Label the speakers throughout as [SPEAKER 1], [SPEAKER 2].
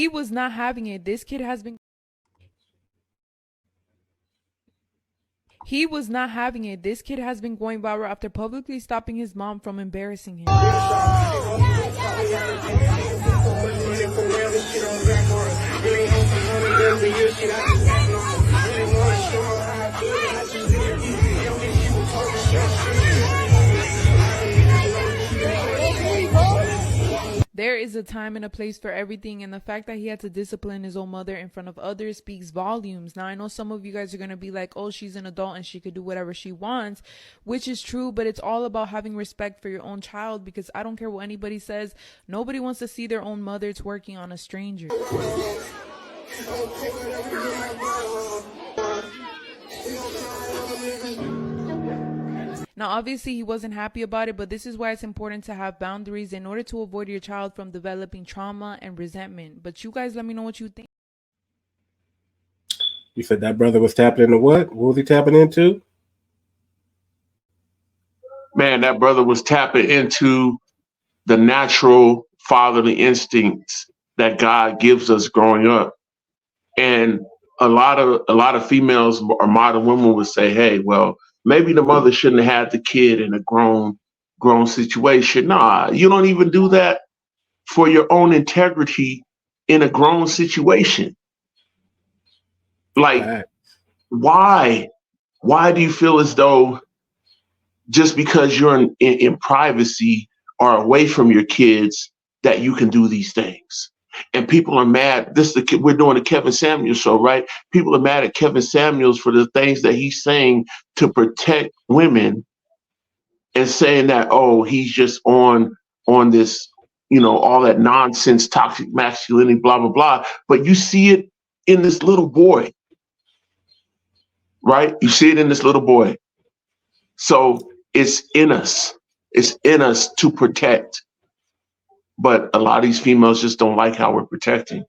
[SPEAKER 1] He was not having it. This kid has been... He was not having it. This kid has been going viral after publicly stopping his mom from embarrassing him. There is a time and a place for everything, and the fact that he had to discipline his own mother in front of others speaks volumes. Now, I know some of you guys are going to be like, oh, she's an adult and she could do whatever she wants, which is true, but it's all about having respect for your own child, because I don't care what anybody says. Nobody wants to see their own mother twerking on a stranger. Now, obviously, he wasn't happy about it, but this is why it's important to have boundaries in order to avoid your child from developing trauma and resentment. But you guys let me know what you think.
[SPEAKER 2] You said that brother was tapping into what? What was he tapping into?
[SPEAKER 3] Man, that brother was tapping into the natural fatherly instincts that God gives us growing up. And a lot of females or modern women would say, hey, well, maybe the mother shouldn't have had the kid in a grown situation. Nah, you don't even do that for your own integrity in a grown situation. Like, why do you feel as though just because you're in privacy or away from your kids that you can do these things? And people are mad. We're doing a Kevin Samuels show, right? People are mad at Kevin Samuels for the things that he's saying to protect women, and saying that, oh, he's just on this, all that nonsense, toxic masculinity, blah, blah, blah. But you see it in this little boy, right? You see it in this little boy. So it's in us. It's in us to protect. But a lot of these females just don't like how we're protecting.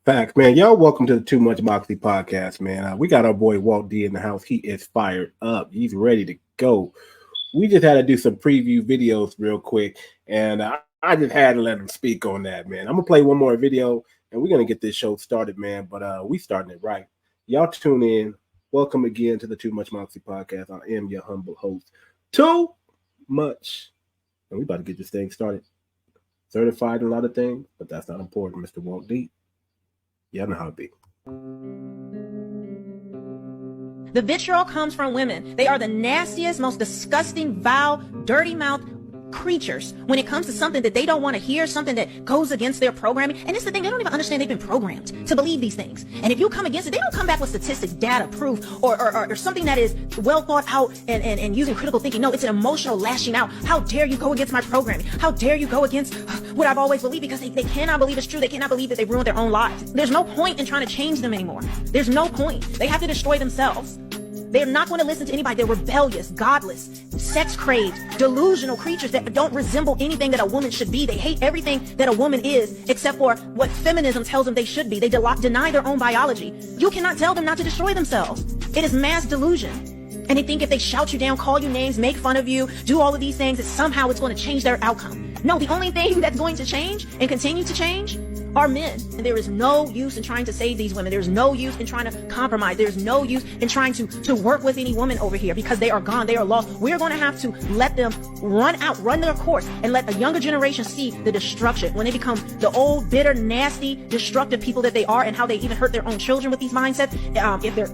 [SPEAKER 2] Fact, man. Y'all welcome to the Too Much Moxie podcast, man. We got our boy Walt D in the house. He is fired up. He's ready to go. We just had to do some preview videos real quick, and I just had to let him speak on that, man. I'm going to play one more video, and we're going to get this show started, man. But we starting it right. Y'all tune in. Welcome again to the Too Much Moxie podcast. I am your humble host, Too Much. And we about to get this thing started. Certified in a lot of things, but that's not important, Mr. Walt D. Y'all know how it be.
[SPEAKER 4] The vitriol comes from women. They are the nastiest, most disgusting, vile, dirty mouth creatures when it comes to something that they don't want to hear, something that goes against their programming. And it's the thing, they don't even understand they've been programmed to believe these things. And if you come against it, they don't come back with statistics, data, proof, or something that is well thought out and using critical thinking. No, it's an emotional lashing out. How dare you go against my programming? How dare you go against what I've always believed? Because they cannot believe it's true. They cannot believe that they've ruined their own lives. There's no point in trying to change them anymore. There's no point. They have to destroy themselves. They're not going to listen to anybody. They're rebellious, godless, sex-craved, delusional creatures that don't resemble anything that a woman should be. They hate everything that a woman is, except for what feminism tells them they should be. They deny their own biology. You cannot tell them not to destroy themselves. It is mass delusion. And they think if they shout you down, call you names, make fun of you, do all of these things, that somehow it's going to change their outcome. No, the only thing that's going to change and continue to change are men. And there is no use in trying to save these women. There's no use in trying to compromise. There's no use in trying to work with any woman over here, because they are gone. They are lost. We're going to have to let them run their course, and let a younger generation see the destruction when they become the old, bitter, nasty, destructive people that they are, and how they even hurt their own children with these mindsets.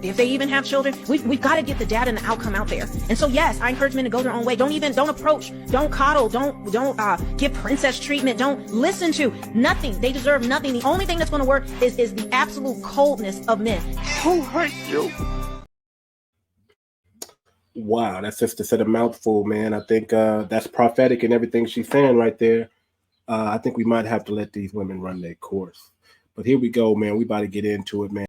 [SPEAKER 4] If they even have children, we've got to get the data and the outcome out there. And so, yes, I encourage men to go their own way. Don't approach, don't coddle, don't give princess treatment. Don't listen to nothing. They deserve nothing. The only thing that's going to work is the absolute coldness of men. Who hurt you?
[SPEAKER 2] Wow, that's just to say a mouthful, man. I think that's prophetic in everything she's saying right there. I think we might have to let these women run their course. But here we go, man. We about to get into it, man.